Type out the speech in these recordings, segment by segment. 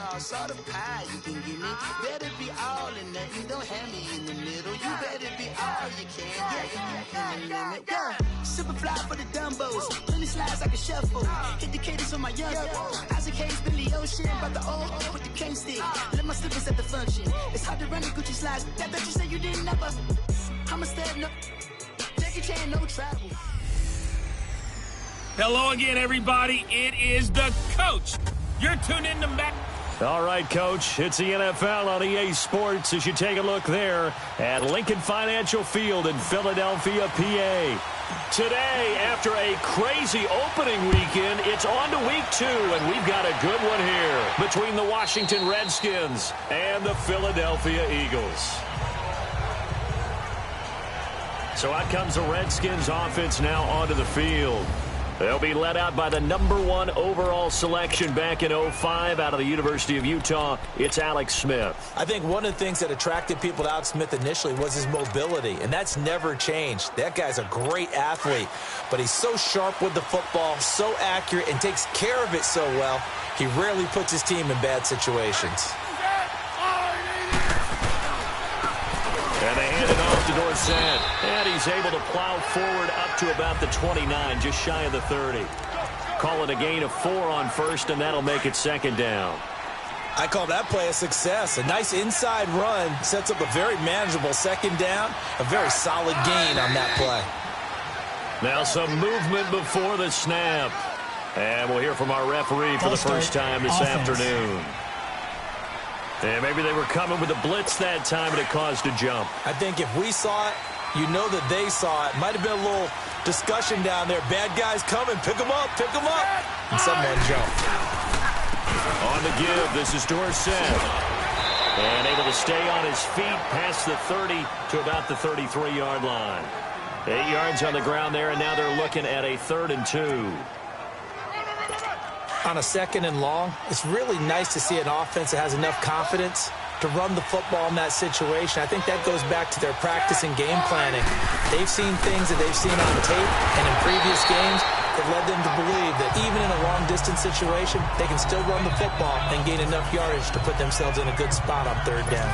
sauce, all the pie you can give me. Better be all in nothing, don't have me in the middle. You better be all you can. Yeah. Super fly for the dumbos, plenty slides I can shuffle. Hit the cadence on my young. Isaac Hayes, Billy Ocean, about the old with the cane stick. Let my slippers at the function. It's hard to run the Gucci slides. That bet you say you didn't never. I'm a step no. Jackie Chan, no travel. Hello again, everybody. It is the coach. You're tuned in to Matt. All right, Coach, it's the NFL on EA Sports as you take a look there at Lincoln Financial Field in Philadelphia, PA. Today, after a crazy opening weekend, it's on to week 2, and we've got a good one here between the Washington Redskins and the Philadelphia Eagles. So out comes the Redskins offense now onto the field. They'll be led out by the #1 overall selection back in 2005 out of the University of Utah. It's Alex Smith. I think one of the things that attracted people to Alex Smith initially was his mobility, and that's never changed. That guy's a great athlete, but he's so sharp with the football, so accurate, and takes care of it so well, he rarely puts his team in bad situations. And they hand it off to Dorsett. And he's able to plow forward up to about the 29, just shy of the 30. Call it a gain of 4 on first, and that'll make it second down. I call that play a success. A nice inside run sets up a very manageable second down. A very solid gain on that play. Now some movement before the snap. And we'll hear from our referee for the first time this afternoon. And maybe they were coming with a blitz that time, and it caused a jump. I think if we saw it, you know that they saw it. Might have been a little discussion down there. Bad guys coming. Pick them up. Pick them up. And someone jumped. On the give, this is Dorsett. And able to stay on his feet past the 30 to about the 33-yard line. 8 yards on the ground there, and now they're looking at a 3rd and 2. On a 2nd and long, it's really nice to see an offense that has enough confidence to run the football in that situation. I think that goes back to their practice and game planning. They've seen things that they've seen on tape and in previous games that led them to believe that even in a long-distance situation, they can still run the football and gain enough yardage to put themselves in a good spot on 3rd down.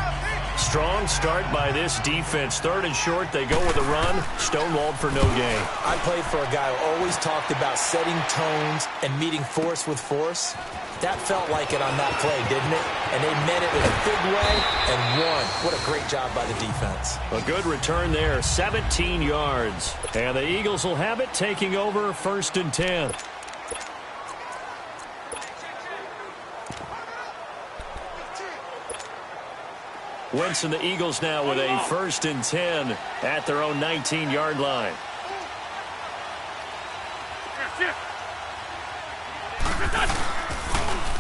Strong start by this defense. 3rd and short, they go with a run. Stonewalled for no gain. I played for a guy who always talked about setting tones and meeting force with force. That felt like it on that play, didn't it? And they met it in a big way and won. What a great job by the defense. A good return there, 17 yards. And the Eagles will have it, taking over 1st and 10. Wentz and the Eagles now with a 1st and 10 at their own 19-yard line.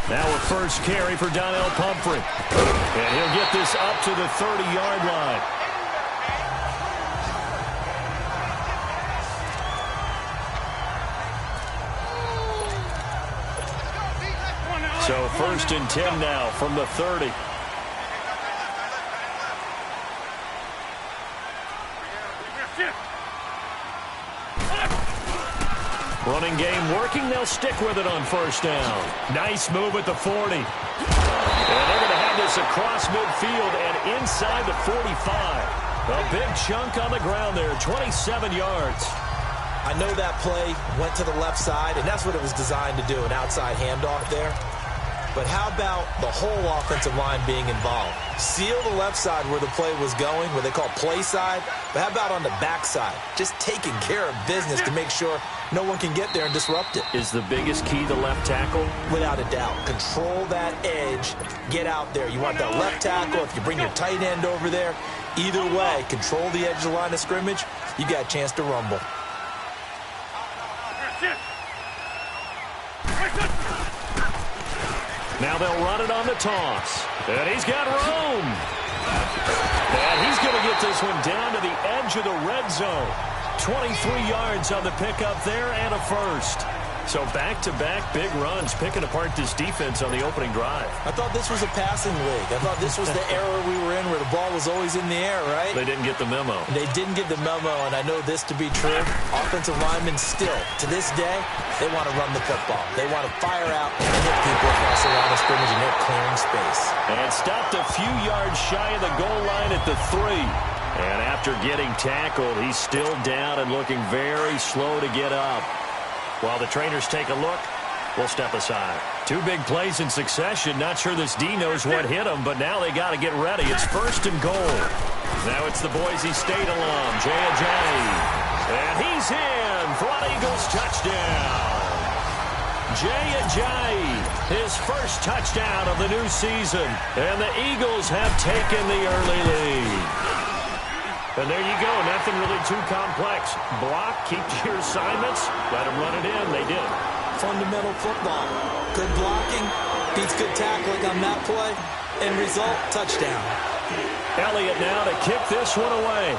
Now a first carry for Donnell Pumphrey. And he'll get this up to the 30-yard line. So 1st and 10 now from the 30. Running game working. They'll stick with it on 1st down. Nice move at the 40. And they're going to have this across midfield and inside the 45. A big chunk on the ground there, 27 yards. I know that play went to the left side, and that's what it was designed to do, an outside handoff there. But how about the whole offensive line being involved? Seal the left side where the play was going, what they call play side. But how about on the back side? Just taking care of business to make sure no one can get there and disrupt it. Is the biggest key the left tackle? Without a doubt. Control that edge. Get out there. You want that left tackle. If you bring your tight end over there, either way, control the edge of the line of scrimmage, you got a chance to rumble. Now they'll run it on the toss. And he's got room. And he's going to get this one down to the edge of the red zone. 23 yards on the pickup there and a first. So back-to-back big runs, picking apart this defense on the opening drive. I thought this was a passing league. I thought this was the era we were in where the ball was always in the air, right? They didn't get the memo. They didn't get the memo, and I know this to be true. Offensive linemen still, to this day, they want to run the football. They want to fire out and hit people across the line of scrimmage, and they're clearing space. And stopped a few yards shy of the goal line at the 3. And after getting tackled, he's still down and looking very slow to get up. While the trainers take a look, we'll step aside. 2 big plays in succession. Not sure this D knows what hit him, but now they got to get ready. It's 1st and goal. Now it's the Boise State alum, Jay Ajayi. And he's in for an Eagles touchdown. Jay Ajayi, his first touchdown of the new season. And the Eagles have taken the early lead. And there you go. Nothing really too complex. Block, keep to your assignments, let them run it in. They did. Fundamental football. Good blocking, beats good tackling on that play. End result, touchdown. Elliott now to kick this one away.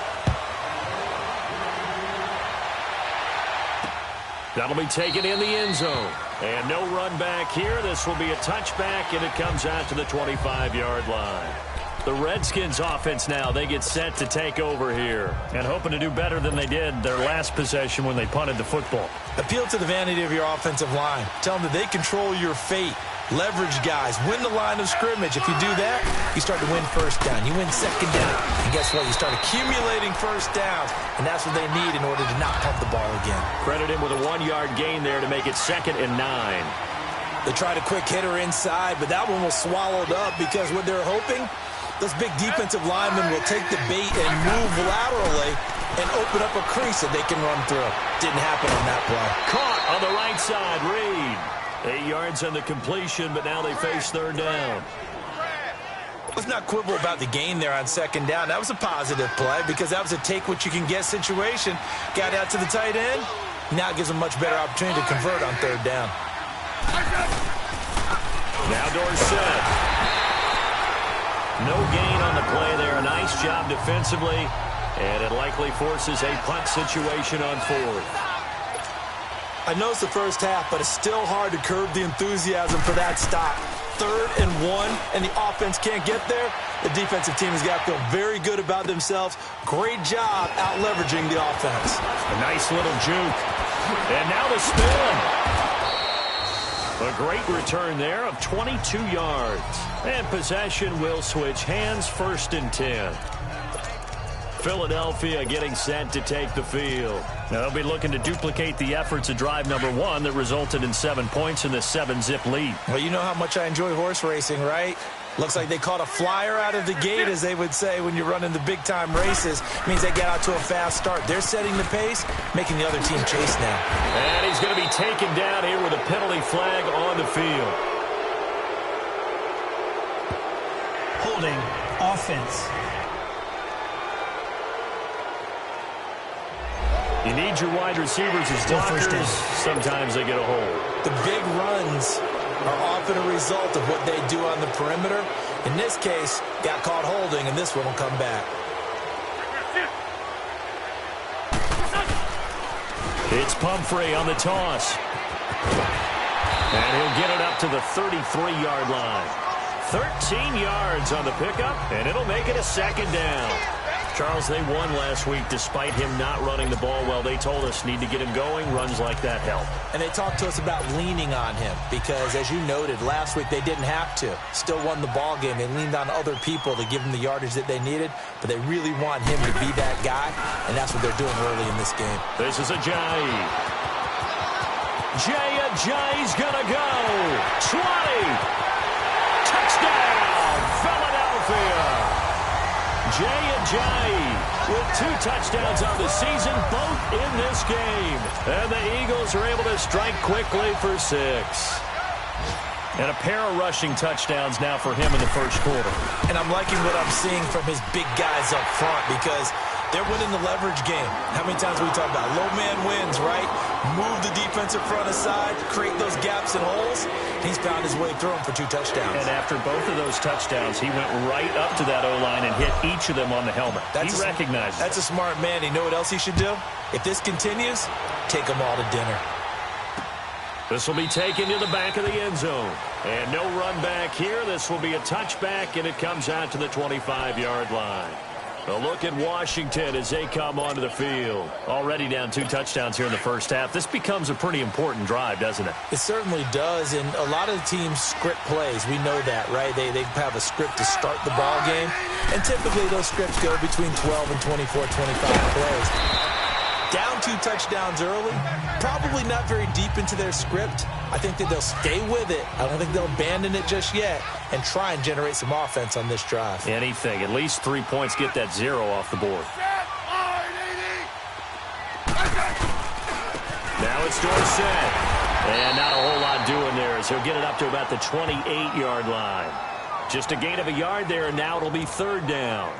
That'll be taken in the end zone. And no run back here. This will be a touchback, and it comes out to the 25-yard line. The Redskins offense now, they get set to take over here. And hoping to do better than they did their last possession when they punted the football. Appeal to the vanity of your offensive line. Tell them that they control your fate. Leverage guys. Win the line of scrimmage. If you do that, you start to win first down. You win second down. And guess what? You start accumulating first downs. And that's what they need in order to not pump the ball again. Credit him with a 1-yard gain there to make it 2nd and 9. They tried a quick hitter inside, but that one was swallowed up because what they're hoping, those big defensive linemen will take the bait and move laterally and open up a crease that they can run through. Didn't happen on that play. Caught on the right side, Reed. 8 yards on the completion, but now they face 3rd down. Let's not quibble about the gain there on 2nd down. That was a positive play because that was a take-what-you-can-get situation. Got out to the tight end. Now it gives them a much better opportunity to convert on 3rd down. Now Dorsett. No gain on the play there. A nice job defensively. And it likely forces a punt situation on 4th. I know it's the first half, but it's still hard to curb the enthusiasm for that stop. 3rd and 1, and the offense can't get there. The defensive team has got to feel very good about themselves. Great job out-leveraging the offense. A nice little juke. And now the spin. A great return there of 22 yards. And possession will switch hands, 1st and 10. Philadelphia getting set to take the field. Now they'll be looking to duplicate the efforts of drive number 1 that resulted in 7 points in the 7-zip lead. Well, you know how much I enjoy horse racing, right? Looks like they caught a flyer out of the gate, as they would say when you're running the big-time races. Means they get out to a fast start. They're setting the pace, making the other team chase now. And he's going to be taken down here with a penalty flag on the field. Holding offense. You need your wide receivers as blockers. Sometimes they get a hold. The big runs are often a result of what they do on the perimeter. In this case, got caught holding, and this one will come back. It's Pumphrey on the toss. And he'll get it up to the 33-yard line. 13 yards on the pickup, and it'll make it a 2nd down. Charles, they won last week despite him not running the ball well. They told us need to get him going. Runs like that help. And they talked to us about leaning on him because, as you noted, last week they didn't have to. Still won the ball game. They leaned on other people to give them the yardage that they needed, but they really want him to be that guy, and that's what they're doing early in this game. This is Ajayi. Jay Ajayi's gonna go. 20. Touchdown, Philadelphia. Jay Ajayi with 2 touchdowns on the season, both in this game. And the Eagles are able to strike quickly for 6. And a pair of rushing touchdowns now for him in the first quarter. And I'm liking what I'm seeing from his big guys up front because they're winning the leverage game. How many times we talk about low man wins, right? Move the defensive front aside, create those gaps and holes. He's found his way through them for 2 touchdowns. And after both of those touchdowns, he went right up to that O-line and hit each of them on the helmet. He recognizes it. That's a smart man. You know what else he should do? If this continues, take them all to dinner. This will be taken to the back of the end zone. And no run back here. This will be a touchback, and it comes out to the 25-yard line. A look at Washington as they come onto the field. Already down 2 touchdowns here in the first half. This becomes a pretty important drive, doesn't it? It certainly does, and a lot of the teams script plays. We know that, right? They have a script to start the ball game, and typically those scripts go between 12 and 24, 25 plays. Down 2 touchdowns early, probably not very deep into their script. I think that they'll stay with it. I don't think they'll abandon it just yet and try and generate some offense on this drive. Anything. At least 3 points, get that 0 off the board. Now it's Dorsett. And not a whole lot doing there as he'll get it up to about the 28-yard line. Just a gain of a yard there, and now it'll be 3rd down.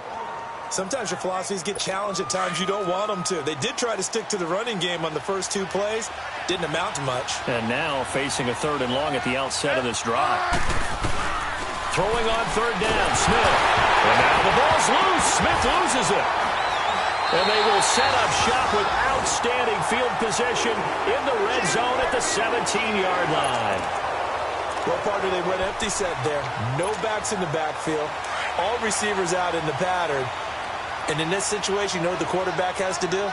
Sometimes your philosophies get challenged at times you don't want them to. They did try to stick to the running game on the first 2 plays. Didn't amount to much. And now facing a 3rd and long at the outset of this drive. Throwing on 3rd down, Smith. And now the ball's loose. Smith loses it. And they will set up shop with outstanding field position in the red zone at the 17-yard line. Well, partner, they went empty set there. No backs in the backfield. All receivers out in the pattern. And in this situation, you know what the quarterback has to do?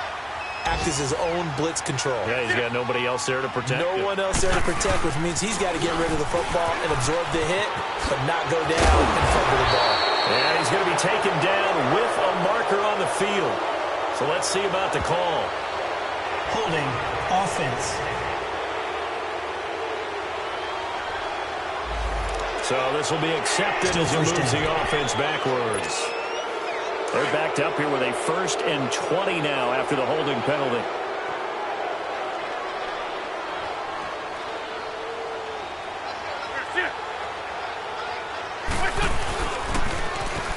Act as his own blitz control. Yeah, he's got nobody else there to protect. No one else there to protect, which means he's got to get rid of the football and absorb the hit, but not go down and fumble the ball. And he's going to be taken down with a marker on the field. So let's see about the call. Holding offense. So this will be accepted as he moves the offense backwards. They're backed up here with a 1st and 20 now after the holding penalty.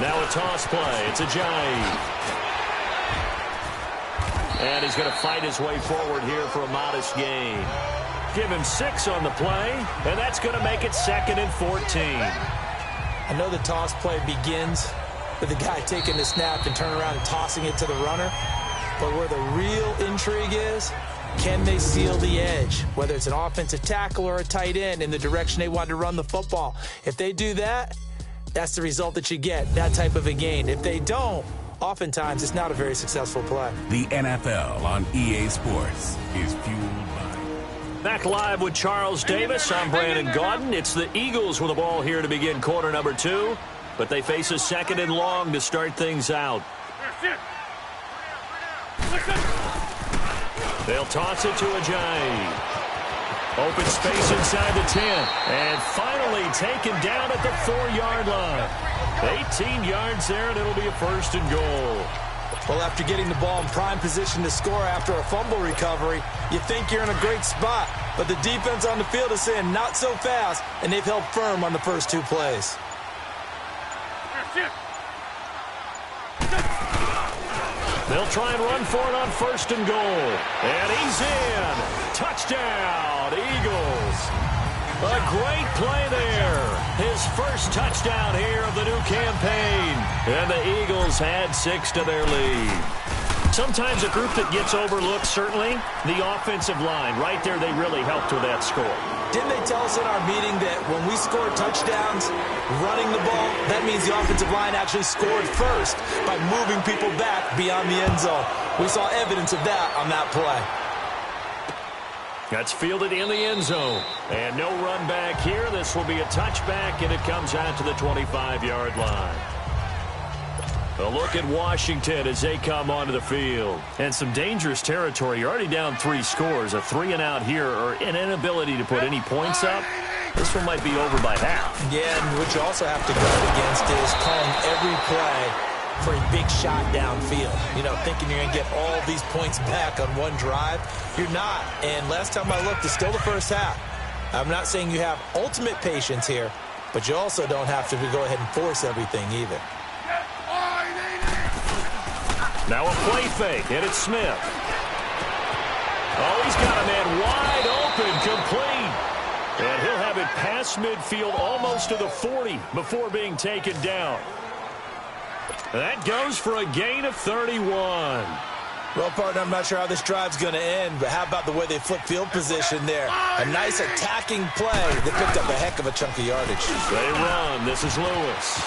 Now a toss play. It's Ajayi. And he's going to fight his way forward here for a modest gain. Give him 6 on the play, and that's going to make it 2nd and 14. I know the toss play begins with the guy taking the snap and turning around and tossing it to the runner. But where the real intrigue is, can they seal the edge? Whether it's an offensive tackle or a tight end in the direction they want to run the football. If they do that, that's the result that you get, that type of a gain. If they don't, oftentimes it's not a very successful play. The NFL on EA Sports is fueled by... Back live with Charles Davis. I'm Brandon Gaudin. It's the Eagles with the ball here to begin quarter number 2. But they face a 2nd and long to start things out. They'll toss it to Ajayi. Open space inside the 10. And finally taken down at the 4-yard line. 18 yards there, and it'll be a 1st and goal. Well, after getting the ball in prime position to score after a fumble recovery, you think you're in a great spot. But the defense on the field is saying not so fast, and they've held firm on the first 2 plays. They'll try and run for it on 1st and goal. And he's in. Touchdown, Eagles. A great play there. His first touchdown here of the new campaign. And the Eagles add 6 to their lead. Sometimes a group that gets overlooked, certainly, the offensive line. Right there, they really helped with that score. Didn't they tell us in our meeting that when we score touchdowns running the ball, that means the offensive line actually scored first by moving people back beyond the end zone? We saw evidence of that on that play. That's fielded in the end zone. And no run back here. This will be a touchback, and it comes out to the 25-yard line. A look at Washington as they come onto the field. And some dangerous territory. You're already down 3 scores. A 3-and-out here, or an inability to put any points up. This one might be over by half. Yeah, and what you also have to guard against is calling every play for a big shot downfield. You know, thinking you're going to get all these points back on one drive. You're not. And last time I looked, it's still the first half. I'm not saying you have ultimate patience here, but you also don't have to go ahead and force everything either. Now a play fake, and it's Smith. Oh, he's got a man wide open, complete. And he'll have it past midfield almost to the 40 before being taken down. That goes for a gain of 31. Well, partner, I'm not sure how this drive's going to end, but how about the way they flip field position there? A nice attacking play that picked up a heck of a chunk of yardage. They run. This is Lewis.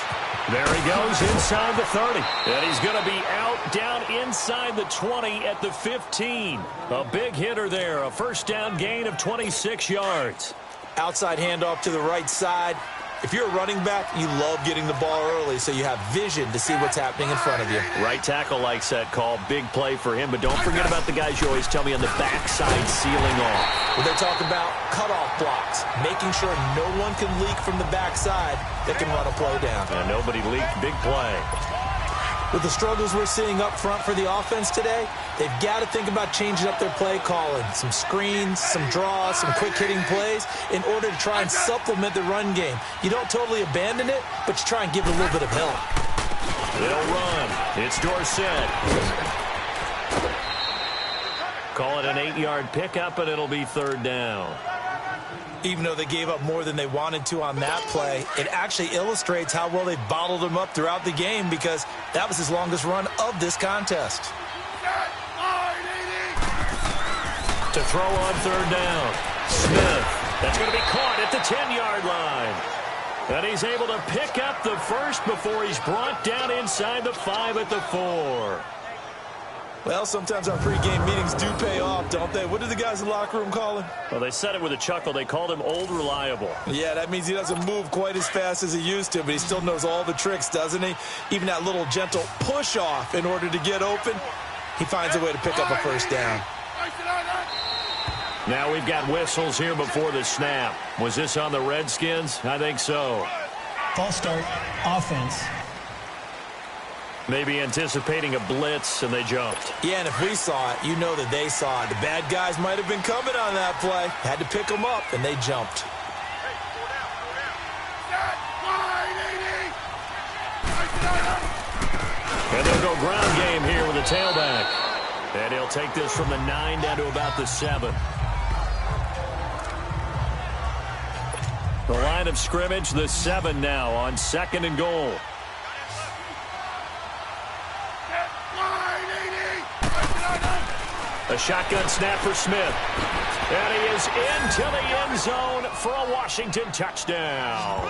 There he goes inside the 30. And he's going to be out down inside the 20 at the 15. A big hitter there. A first down gain of 26 yards. Outside handoff to the right side. If you're a running back, you love getting the ball early so you have vision to see what's happening in front of you. Right tackle likes that call. Big play for him. But don't forget about the guys you always tell me on the backside sealing off. Well, they talk about cutoff blocks, making sure no one can leak from the backside that can run a play down. And nobody leaked. Big play. With the struggles we're seeing up front for the offense today, they've got to think about changing up their play calling. Some screens, some draws, some quick-hitting plays in order to try and supplement the run game. You don't totally abandon it, but you try and give it a little bit of help. They'll run. It's Dorsett. Call it an 8-yard pickup, and it'll be third down. Even though they gave up more than they wanted to on that play, it actually illustrates how well they've bottled him up throughout the game because that was his longest run of this contest. To throw on third down. Smith. That's going to be caught at the 10-yard line. And he's able to pick up the first before he's brought down inside the 5 at the 4. Well, sometimes our pregame meetings do pay off, don't they? What did the guys in the locker room call him? Well, they said it with a chuckle. They called him Old Reliable. Yeah, that means he doesn't move quite as fast as he used to, but he still knows all the tricks, doesn't he? Even that little gentle push-off in order to get open, he finds a way to pick up a first down. Now we've got whistles here before the snap. Was this on the Redskins? I think so. False start, offense. Maybe anticipating a blitz, and they jumped. Yeah, and if we saw it, you know that they saw it. The bad guys might have been coming on that play. Had to pick them up, and they jumped. And they'll go ground game here with a tailback. And he'll take this from the 9 down to about the 7. The line of scrimmage, the 7 now on 2nd and goal. A shotgun snap for Smith. And he is into the end zone for a Washington touchdown.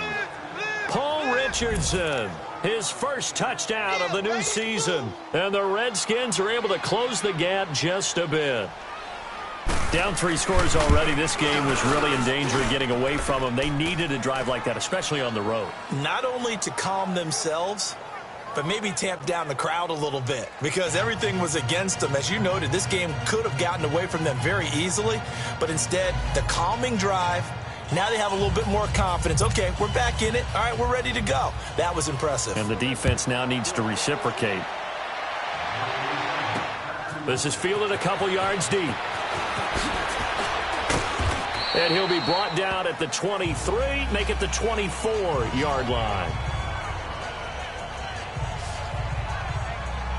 Paul Richardson, his first touchdown of the new season. And the Redskins are able to close the gap just a bit. Down 3 scores already. This game was really in danger of getting away from them. They needed a drive like that, especially on the road. Not only to calm themselves, but maybe tamp down the crowd a little bit because everything was against them. As you noted, this game could have gotten away from them very easily, but instead, the calming drive, now they have a little bit more confidence. Okay, we're back in it. All right, we're ready to go. That was impressive. And the defense now needs to reciprocate. This is fielded a couple yards deep. And he'll be brought down at the 23, make it the 24-yard line.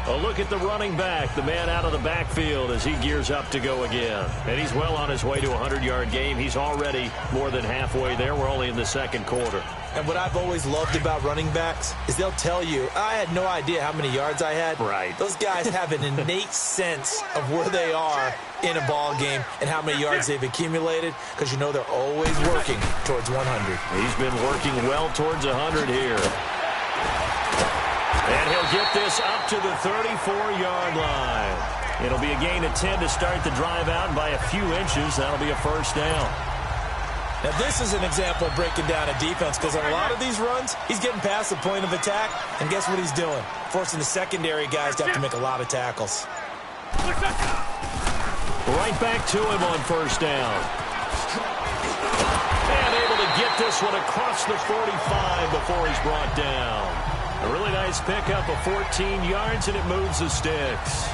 A look at the running back, the man out of the backfield as he gears up to go again. And he's well on his way to a 100-yard game. He's already more than halfway there. We're only in the second quarter. And what I've always loved about running backs is they'll tell you, I had no idea how many yards I had. Right. Those guys have an innate sense of where they are in a ball game and how many yards they've accumulated because you know they're always working towards 100. He's been working well towards 100 here. And he'll get this up to the 34-yard line. It'll be a gain of 10 to start the drive out, and by a few inches, that'll be a first down. Now, this is an example of breaking down a defense because on a lot of these runs, he's getting past the point of attack, and guess what he's doing? Forcing the secondary guys to have to make a lot of tackles. Right back to him on first down. And able to get this one across the 45 before he's brought down. A really nice pickup of 14 yards, and it moves the sticks.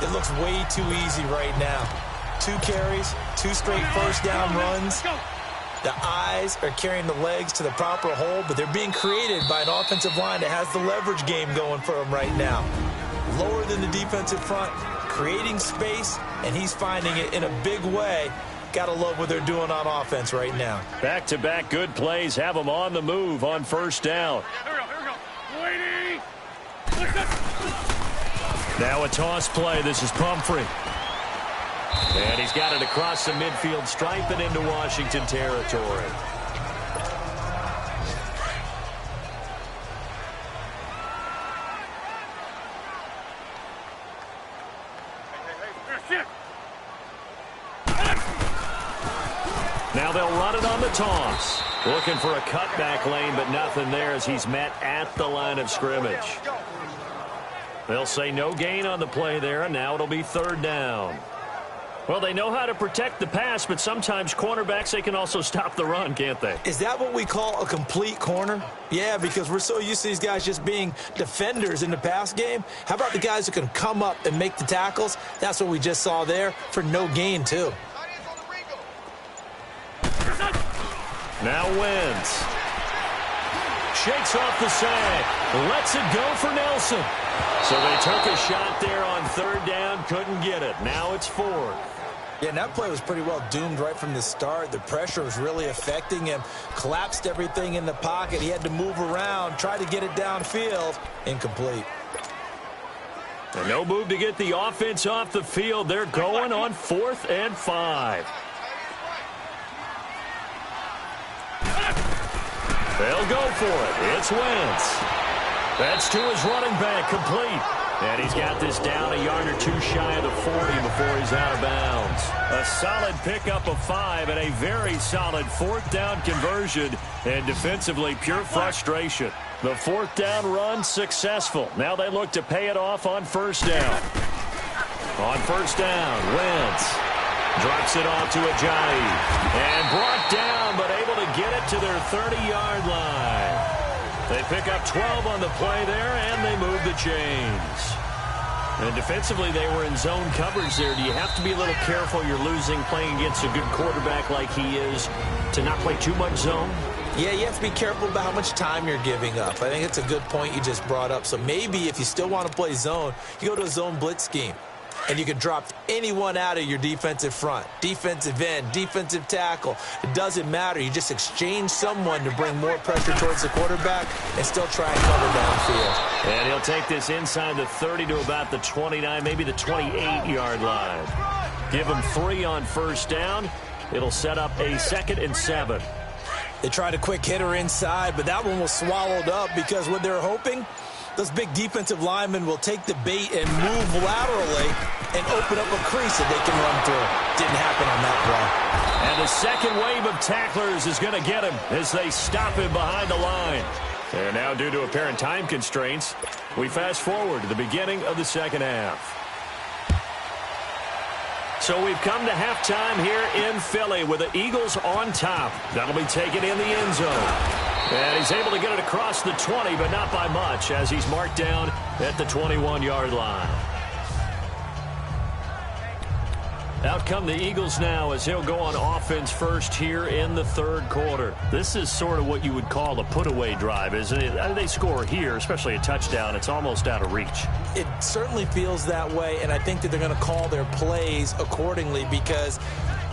It looks way too easy right now. 2 carries, 2 straight first down runs. The eyes are carrying the legs to the proper hole, but they're being created by an offensive line that has the leverage game going for him right now. Lower than the defensive front, creating space, and he's finding it in a big way. Got to love what they're doing on offense right now. Back-to-back good plays have them on the move on first down. Now a toss play. This is Pumphrey. And he's got it across the midfield stripe and into Washington territory. Now they'll run it on the toss. Looking for a cutback lane, but nothing there as he's met at the line of scrimmage. They'll say no gain on the play there, and now it'll be third down. Well, they know how to protect the pass, but sometimes cornerbacks, they can also stop the run, can't they? Is that what we call a complete corner? Yeah, because we're so used to these guys just being defenders in the pass game. How about the guys who can come up and make the tackles? That's what we just saw there for no gain, too. Now Wentz. Shakes off the sack. Lets it go for Nelson. So they took a shot there on third down. Couldn't get it. Now it's fourth. Yeah, and that play was pretty well doomed right from the start. The pressure was really affecting him. Collapsed everything in the pocket. He had to move around, try to get it downfield. Incomplete. And no move to get the offense off the field. They're going on 4th and 5. They'll go for it. It's Wentz. That's to his running back, complete. And he's got this down a yard or two shy of the 40 before he's out of bounds. A solid pickup of 5 and a very solid 4th down conversion. And defensively, pure frustration. The 4th down run successful. Now they look to pay it off on first down. On first down, Wentz drops it off to Ajayi. And brought down, but able to get it to their 30-yard line. They pick up 12 on the play there, and they move the chains. And defensively, they were in zone coverage there. Do you have to be a little careful you're losing playing against a good quarterback like he is to not play too much zone? Yeah, you have to be careful about how much time you're giving up. I think it's a good point you just brought up. So maybe if you still want to play zone, you go to a zone blitz scheme. And you can drop anyone out of your defensive front, defensive end, defensive tackle. It doesn't matter. You just exchange someone to bring more pressure towards the quarterback and still try and cover downfield. And he'll take this inside the 30 to about the 29, maybe the 28-yard line. Give him 3 on first down. It'll set up a 2nd and 7. They tried a quick hitter inside, but that one was swallowed up because what they're hoping, those big defensive linemen will take the bait and move laterally and open up a crease that they can run through. Didn't happen on that play. And the second wave of tacklers is going to get him as they stop him behind the line. And now, due to apparent time constraints, we fast forward to the beginning of the second half. So we've come to halftime here in Philly with the Eagles on top. That'll be taken in the end zone. And he's able to get it across the 20, but not by much, as he's marked down at the 21-yard line. Out come the Eagles now as he'll go on offense first here in the third quarter. This is sort of what you would call a put-away drive, isn't it? They score here, especially a touchdown. It's almost out of reach. It certainly feels that way, and I think that they're going to call their plays accordingly because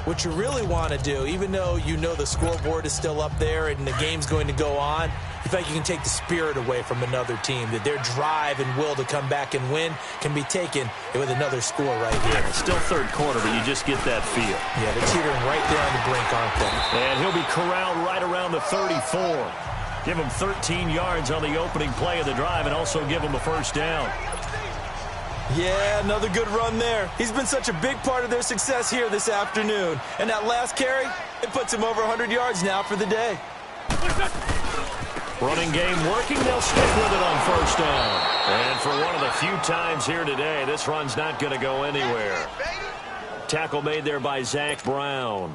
what you really want to do, even though you know the scoreboard is still up there and the game's going to go on, you think you can take the spirit away from another team, that their drive and will to come back and win can be taken with another score right here. It's still third quarter, but you just get that feel. Yeah, they're teetering right there on the brink, aren't they? And he'll be corralled right around the 34. Give him 13 yards on the opening play of the drive and also give him a first down. Yeah, another good run there. He's been such a big part of their success here this afternoon. And that last carry, it puts him over 100 yards now for the day. Running game working. They'll stick with it on first down. And for one of the few times here today, this run's not going to go anywhere. Tackle made there by Zach Brown.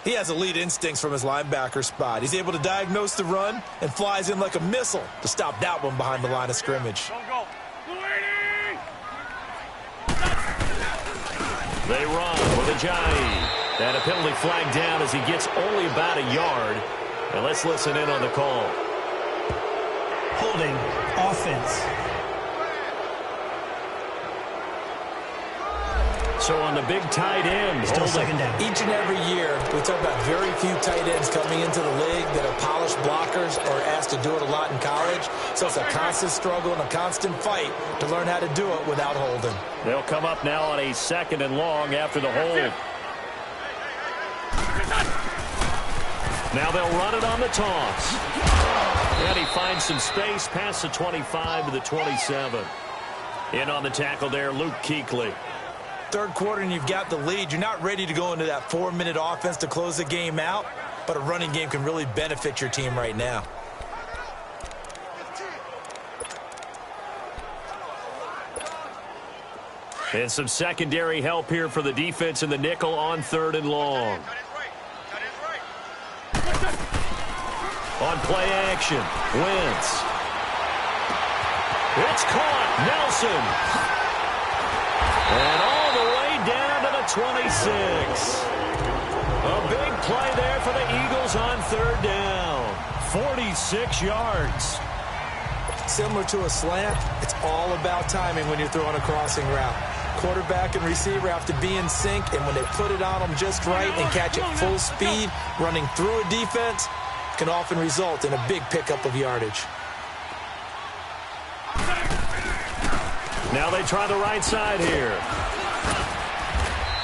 He has elite instincts from his linebacker spot. He's able to diagnose the run and flies in like a missile to stop that one behind the line of scrimmage. They run with Ajayi. And a penalty flag down as he gets only about a yard. And let's listen in on the call. Holding, offense. So on the big tight end, Still second down. Each and every year, we talk about very few tight ends coming into the league that are polished blockers or asked to do it a lot in college. So it's a constant struggle and a constant fight to learn how to do it without holding. They'll come up now on a 2nd and long after the hold. Now they'll run it on the toss. And he finds some space past the 25 to the 27. In on the tackle there, Luke Kuechly. Third quarter and you've got the lead. You're not ready to go into that 4-minute offense to close the game out, but a running game can really benefit your team right now. And some secondary help here for the defense in the nickel on 3rd and long. On play action, Wentz. It's caught, Nelson. And all the way down to the 26. A big play there for the Eagles on 3rd down. 46 yards. Similar to a slant, it's all about timing when you're throwing a crossing route. Quarterback and receiver have to be in sync, and when they put it on them just right and catch it full speed, running through a defense can often result in a big pickup of yardage. Now they try the right side here.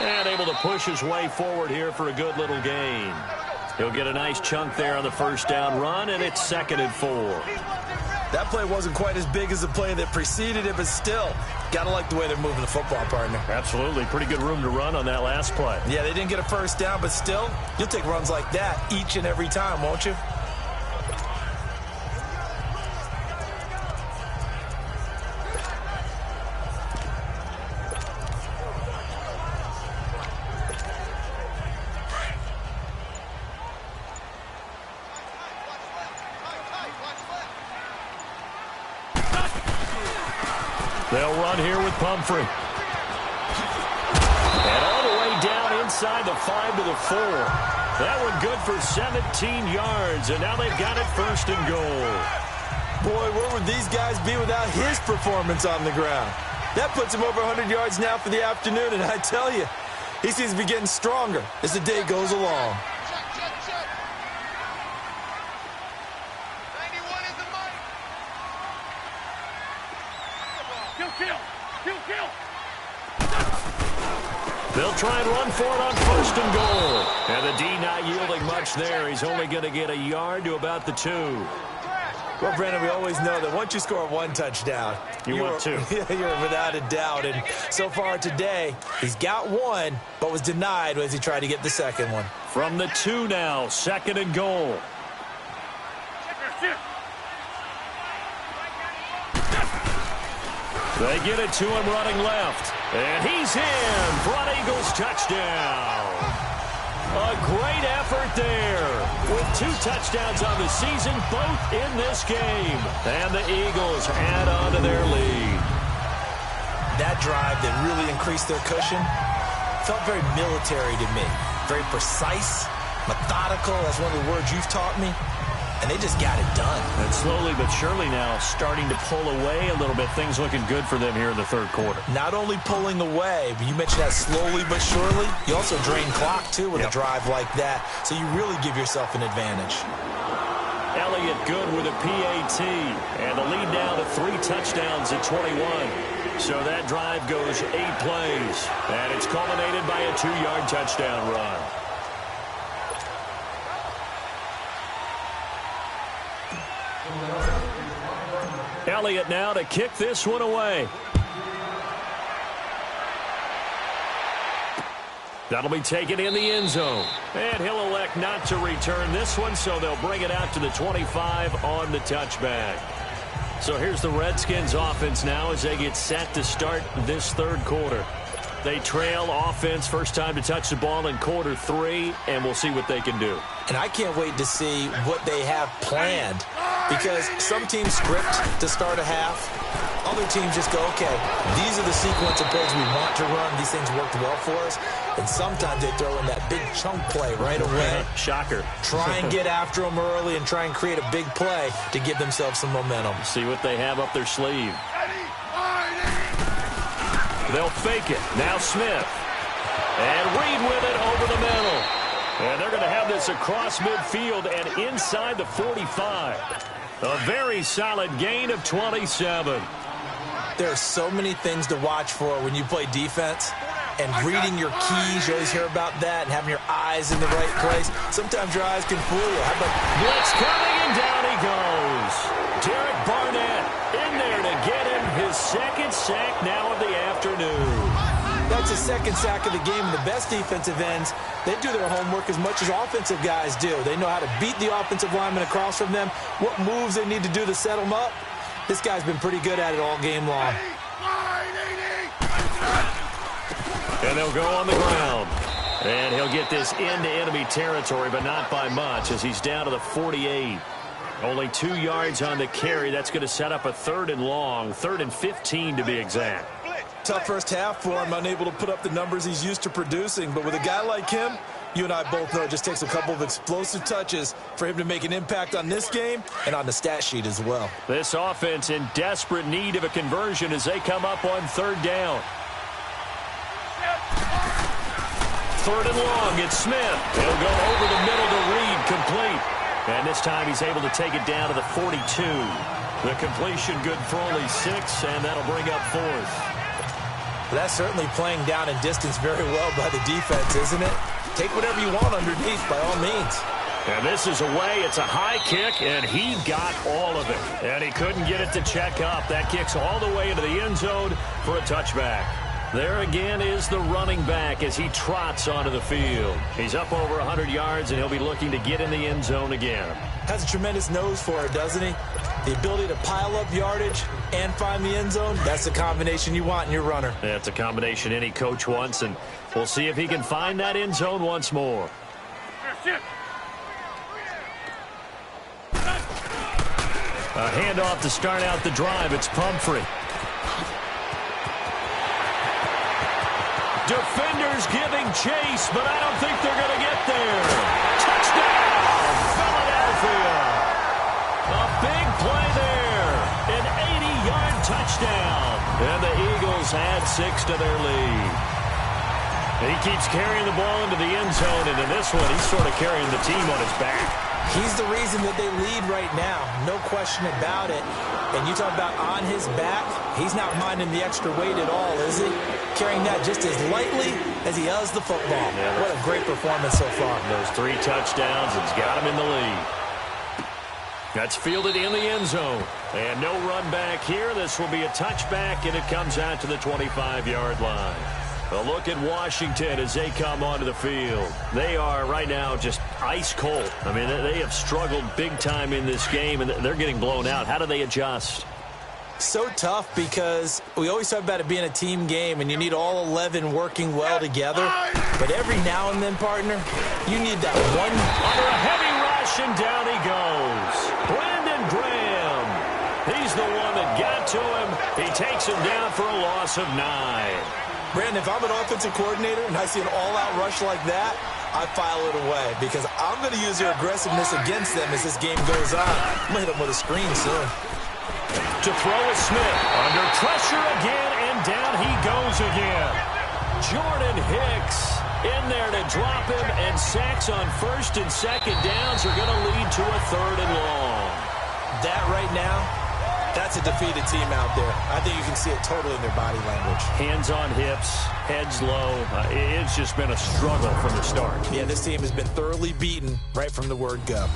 And able to push his way forward here for a good little gain. He'll get a nice chunk there on the 1st down run, and it's 2nd and 4. That play wasn't quite as big as the play that preceded it, but still, gotta like the way they're moving the football, partner. Absolutely. Pretty good room to run on that last play. Yeah, they didn't get a 1st down, but still, you'll take runs like that each and every time, won't you? They'll run here with Pumphrey. And all the way down inside the 5 to the 4. That one good for 17 yards, and now they've got it 1st and goal. Boy, where would these guys be without his performance on the ground? That puts him over 100 yards now for the afternoon, and I tell you, he seems to be getting stronger as the day goes along. They'll try and run for it on 1st and goal. And the D not yielding much there. He's only going to get a yard to about the 2. Well, Brandon, we always know that once you score 1 touchdown, you want 2. You're without a doubt. And so far today, he's got 1, but was denied as he tried to get the 2nd one. From the 2 now, 2nd and goal. They get it to him running left. And he's in for an Eagles touchdown. A great effort there. With 2 touchdowns on the season, both in this game. And the Eagles add on to their lead. That drive that really increased their cushion felt very military to me. Very precise, methodical. That's one of the words you've taught me. And they just got it done. And slowly but surely now starting to pull away a little bit. Things looking good for them here in the 3rd quarter. Not only pulling away, but you mentioned that slowly but surely. You also drain clock, too, with a drive like that. So you really give yourself an advantage. Elliott good with a PAT. And the lead now to 3 touchdowns at 21. So that drive goes 8 plays. And it's culminated by a 2-yard touchdown run. Elliott now to kick this one away. That'll be taken in the end zone. And he'll elect not to return this one, so they'll bring it out to the 25 on the touchback. So here's the Redskins offense now as they get set to start this 3rd quarter. They trail offense, first time to touch the ball in quarter 3, and we'll see what they can do. And I can't wait to see what they have planned, because some teams script to start a half. Other teams just go, okay, these are the sequence of plays we want to run. These things worked well for us. And sometimes they throw in that big chunk play right away. Shocker. Try and get after them early and try and create a big play to give themselves some momentum. See what they have up their sleeve. They'll fake it. Now Smith. And Reed with it over the middle. And they're going to have this across midfield and inside the 45. A very solid gain of 27. There are so many things to watch for when you play defense. And reading your keys, you always hear about that, and having your eyes in the right place. Sometimes your eyes can fool you. How about blitz coming, and down he goes. Derek Barnett in there to get him his second sack now of the afternoon. That's his second sack of the game. And the best defensive ends, they do their homework as much as offensive guys do. They know how to beat the offensive lineman across from them, what moves they need to do to set them up. This guy's been pretty good at it all game long. And they'll go on the ground. And he'll get this into enemy territory, but not by much, as he's down to the 48. Only 2 yards on the carry. That's going to set up a 3rd and long, 3rd and 15 to be exact. Tough first half for him, unable to put up the numbers he's used to producing. But with a guy like him, you and I both know it just takes a couple of explosive touches for him to make an impact on this game and on the stat sheet as well. This offense in desperate need of a conversion as they come up on 3rd down. 3rd and long, it's Smith. He'll go over the middle to Reed, complete. And this time he's able to take it down to the 42. The completion good for only 6, and that'll bring up 4th. That's certainly playing down in distance very well by the defense, isn't it? Take whatever you want underneath, by all means. And this is away. It's a high kick, and he got all of it. And he couldn't get it to check up. That kicks all the way into the end zone for a touchback. There again is the running back as he trots onto the field. He's up over 100 yards, and he'll be looking to get in the end zone again. Has a tremendous nose for it, doesn't he? The ability to pile up yardage and find the end zone, that's the combination you want in your runner. That's a combination any coach wants, and we'll see if he can find that end zone once more. A handoff to start out the drive. It's Pumphrey. Defenders giving chase, but I don't think they're going to get there. Touchdown, Philadelphia. A big play there. An 80-yard touchdown. And the Eagles add 6 to their lead. He keeps carrying the ball into the end zone, and in this one, he's sort of carrying the team on his back. He's the reason that they lead right now. No question about it. And you talk about on his back, he's not minding the extra weight at all, is he? Carrying that just as lightly as he does the football. Yeah, what a great performance so far. Those 3 touchdowns, it's got him in the lead. That's fielded in the end zone. And no run back here. This will be a touchback, and it comes out to the 25-yard line. A look at Washington as they come onto the field. They are right now just ice cold. I mean, they have struggled big time in this game, and they're getting blown out. How do they adjust? So tough because we always talk about it being a team game, and you need all 11 working well together. But every now and then, partner, you need that one. Under a heavy rush, and down he goes. Brandon Graham. He's the one that got to him. He takes him down for a loss of 9. Brandon, if I'm an offensive coordinator and I see an all-out rush like that, I file it away because I'm going to use their aggressiveness against them as this game goes on. I'm going to hit them with a screen soon. To throw is Smith. Under pressure again, and down he goes again. Jordan Hicks in there to drop him, and sacks on 1st and 2nd downs are going to lead to a 3rd and long. That right now, that's a defeated team out there. I think you can see it totally in their body language. Hands on hips, heads low. It's just been a struggle from the start. Yeah, this team has been thoroughly beaten right from the word go.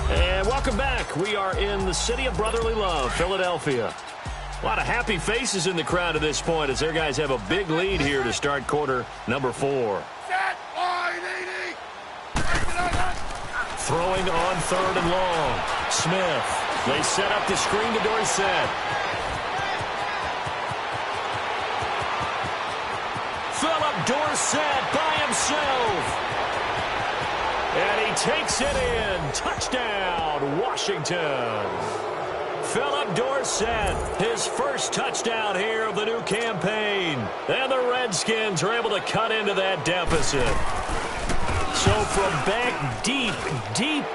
And welcome back. We are in the city of brotherly love, Philadelphia. A lot of happy faces in the crowd at this point as their guys have a big lead here to start quarter number 4. Throwing on 3rd and long. Smith. They set up the screen to Dorsett. Philip Dorsett by himself. And he takes it in. Touchdown, Washington. Philip Dorsett, his first touchdown here of the new campaign. And the Redskins are able to cut into that deficit. So from back deep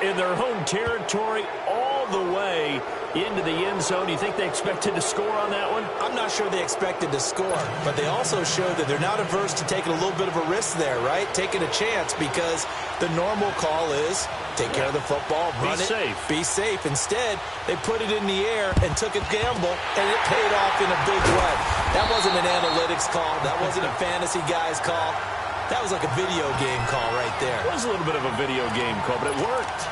in their home territory, all the way into the end zone. Do you think they expected to score on that one? I'm not sure they expected to score, but they also showed that they're not averse to taking a little bit of a risk there, right? Taking a chance, because the normal call is take care of the football, run it, be safe. Instead, they put it in the air and took a gamble, and it paid off in a big way. That wasn't an analytics call. That wasn't a fantasy guy's call. That was like a video game call right there. It was a little bit of a video game call, but it worked.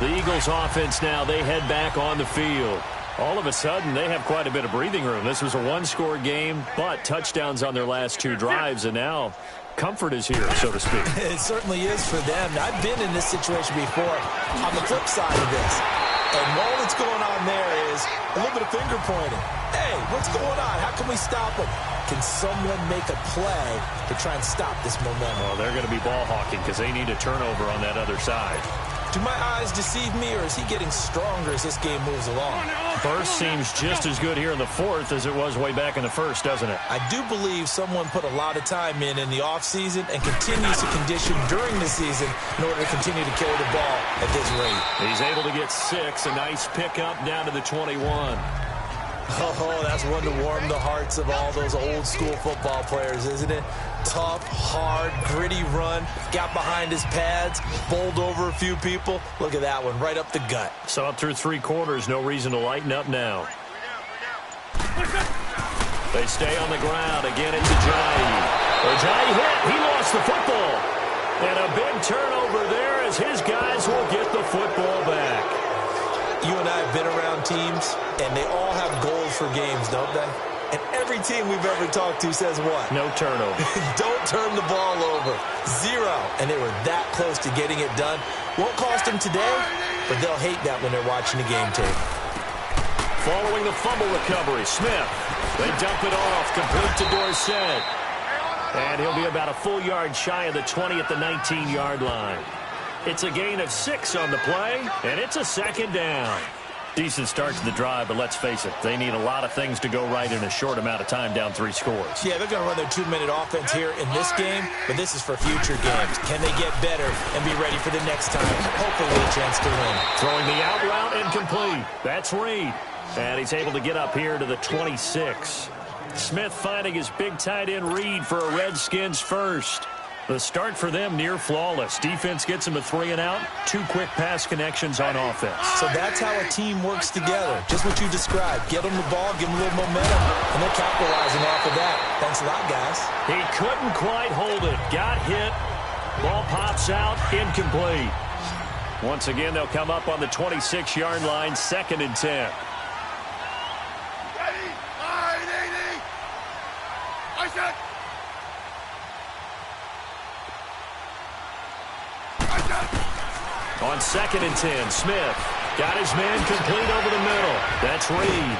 The Eagles offense now, they head back on the field. All of a sudden, they have quite a bit of breathing room. This was a one-score game, but touchdowns on their last 2 drives, and now comfort is here, so to speak. It certainly is for them. I've been in this situation before on the flip side of this. And all that's going on there is a little bit of finger pointing. Hey, what's going on? How can we stop them? Can someone make a play to try and stop this momentum? Well, they're going to be ball hawking because they need a turnover on that other side. Do my eyes deceive me, or is he getting stronger as this game moves along? Burst seems just as good here in the fourth as it was way back in the first, doesn't it? I do believe someone put a lot of time in the offseason and continues to condition during the season in order to continue to carry the ball at this rate. He's able to get 6, a nice pickup down to the 21. Oh, that's one to warm the hearts of all those old-school football players, isn't it? Tough, hard, gritty run. Got behind his pads, bowled over a few people. Look at that one, right up the gut. So up through 3 quarters, no reason to lighten up now. They stay on the ground. Again, it's Ajayi. Ajayi hit. He lost the football. And a big turnover there as his guys will get the football back. You and I have been around teams, and they all have goals for games, don't they? And every team we've ever talked to says what? No turnover. Don't turn the ball over. 0. And they were that close to getting it done. Won't cost them today, but they'll hate that when they're watching the game tape. Following the fumble recovery, Smith. They dump it off, complete to Dorsett. And he'll be about a full yard shy of the 20 at the 19-yard line. It's a gain of 6 on the play, and it's a second down. Decent start to the drive, but let's face it, they need a lot of things to go right in a short amount of time, down 3 scores. Yeah, they're going to run their 2-minute offense here in this game, but this is for future games. Can they get better and be ready for the next time? Hopefully with a chance to win. Throwing the out route incomplete. That's Reed. And he's able to get up here to the 26. Smith finding his big tight end Reed for a Redskins first. The start for them near flawless. Defense gets them a 3 and out. 2 quick pass connections on offense. So that's how a team works together. Just what you described. Get them the ball, give them a little momentum, and they're capitalizing off of that. Thanks a lot, guys. He couldn't quite hold it. Got hit. Ball pops out. Incomplete. Once again, they'll come up on the 26-yard line. 2nd and 10. On 2nd and 10, Smith got his man complete over the middle. That's Reed.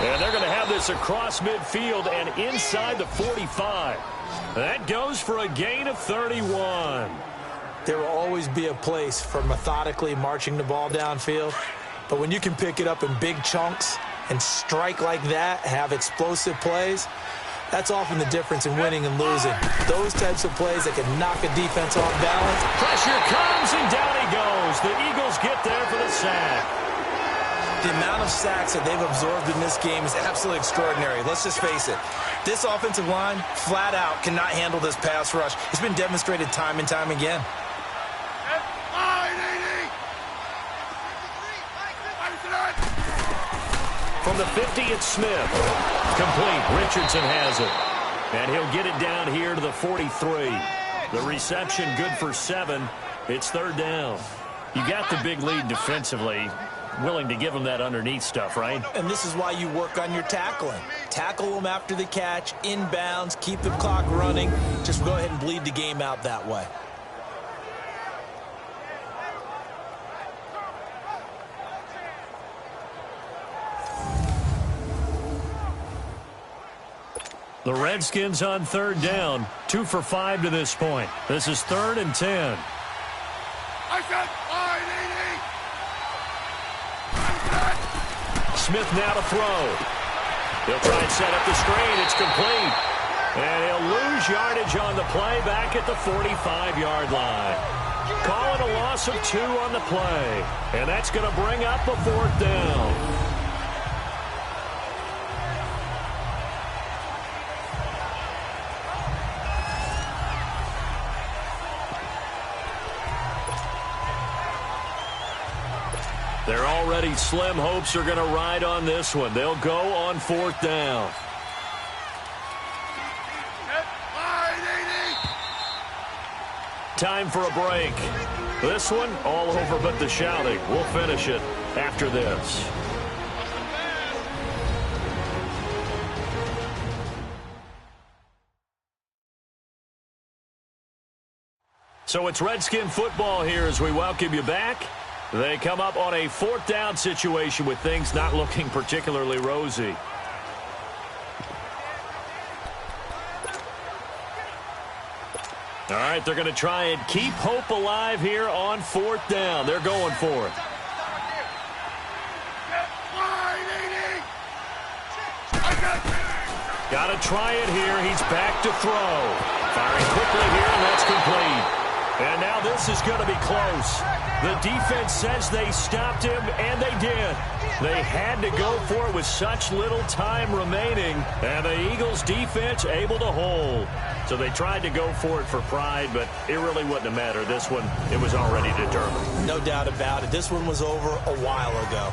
And they're going to have this across midfield and inside the 45. That goes for a gain of 31. There will always be a place for methodically marching the ball downfield. But when you can pick it up in big chunks and strike like that, have explosive plays, that's often the difference in winning and losing. Those types of plays that can knock a defense off balance. Pressure comes, and down he goes. The Eagles get there for the sack. The amount of sacks that they've absorbed in this game is absolutely extraordinary. Let's just face it. This offensive line, flat out, cannot handle this pass rush. It's been demonstrated time and time again. From the 50, it's Smith. Complete. Richardson has it. And he'll get it down here to the 43. The reception good for 7. It's 3rd down. You got the big lead defensively. Willing to give them that underneath stuff, right? And this is why you work on your tackling. Tackle them after the catch, inbounds, keep the clock running. Just go ahead and bleed the game out that way. The Redskins on 3rd down. 2 for 5 to this point. This is 3rd and 10. Smith now to throw. He'll try and set up the screen. It's complete. And he'll lose yardage on the play back at the 45-yard line. Calling a loss of 2 on the play. And that's going to bring up a 4th down. Their already slim hopes are going to ride on this one. They'll go on 4th down. Time for a break. This one, all over but the shouting. We'll finish it after this. So it's Redskin football here as we welcome you back. They come up on a 4th down situation with things not looking particularly rosy. All right, they're going to try and keep hope alive here on 4th down. They're going for it. Got to try it here. He's back to throw. Firing quickly here, and that's complete. And now this is going to be close. The defense says they stopped him, and they did. They had to go for it with such little time remaining, and the Eagles' defense able to hold. So they tried to go for it for pride, but it really wouldn't have mattered. This one, it was already determined. No doubt about it. This one was over a while ago.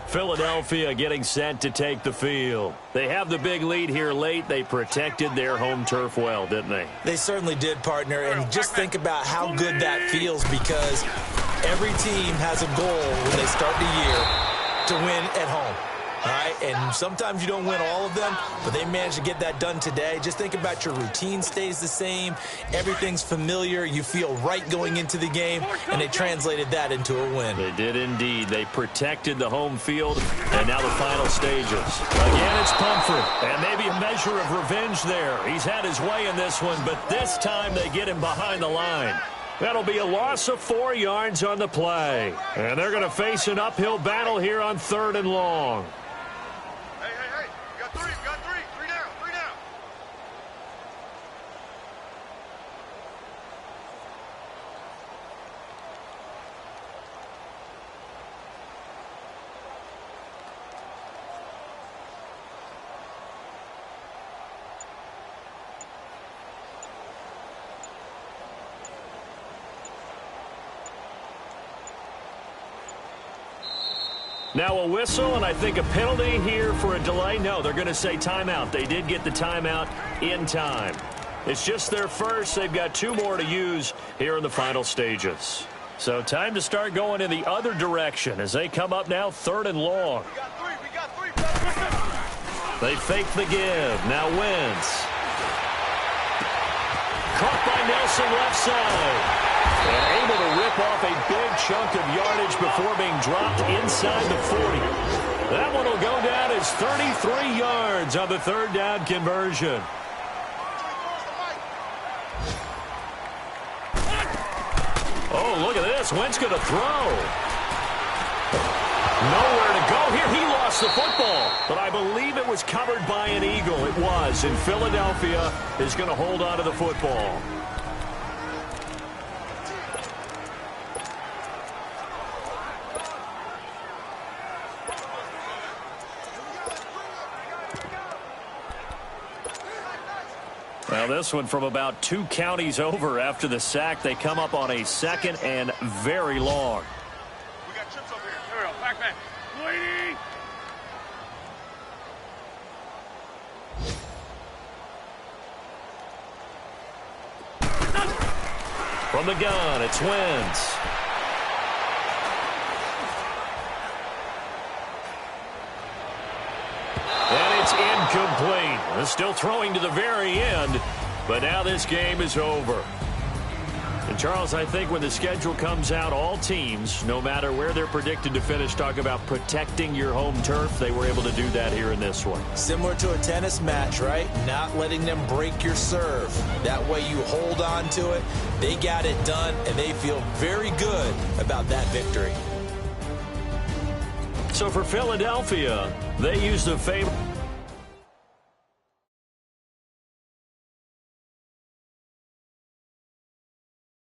Philadelphia getting set to take the field. They have the big lead here late. They protected their home turf well, didn't they? They certainly did, partner. And just think about how good that feels, because every team has a goal when they start the year to win at home. All right, and sometimes you don't win all of them, but they managed to get that done today. Just think about your routine stays the same. Everything's familiar. You feel right going into the game, and they translated that into a win. They did indeed. They protected the home field, and now the final stages. Again, it's Pumphrey, and maybe a measure of revenge there. He's had his way in this one, but this time they get him behind the line. That'll be a loss of 4 yards on the play, and they're going to face an uphill battle here on 3rd and long. Now a whistle, and I think a penalty here for a delay. No, they're going to say timeout. They did get the timeout in time. It's just their first. They've got 2 more to use here in the final stages. So time to start going in the other direction as they come up now 3rd and long. We got three. They fake the give. Now Wentz. Caught by Nelson left side. And able to rip off a big chunk of yardage before being dropped inside the 40. That one will go down as 33 yards on the 3rd down conversion. Oh, look at this. Wentz going to throw. Nowhere to go here. He lost the football, but I believe it was covered by an Eagle. It was, and Philadelphia is going to hold on to the football. Now this one from about 2 counties over after the sack. They come up on a 2nd and very long. We got chips over here. Here, back. Waiting. From the gun, it's Wentz. And it's incomplete. They're still throwing to the very end, but now this game is over. And Charles, I think when the schedule comes out, all teams, no matter where they're predicted to finish, talk about protecting your home turf. They were able to do that here in this one. Similar to a tennis match, right? Not letting them break your serve. That way you hold on to it. They got it done, and they feel very good about that victory. So for Philadelphia, they used the favor.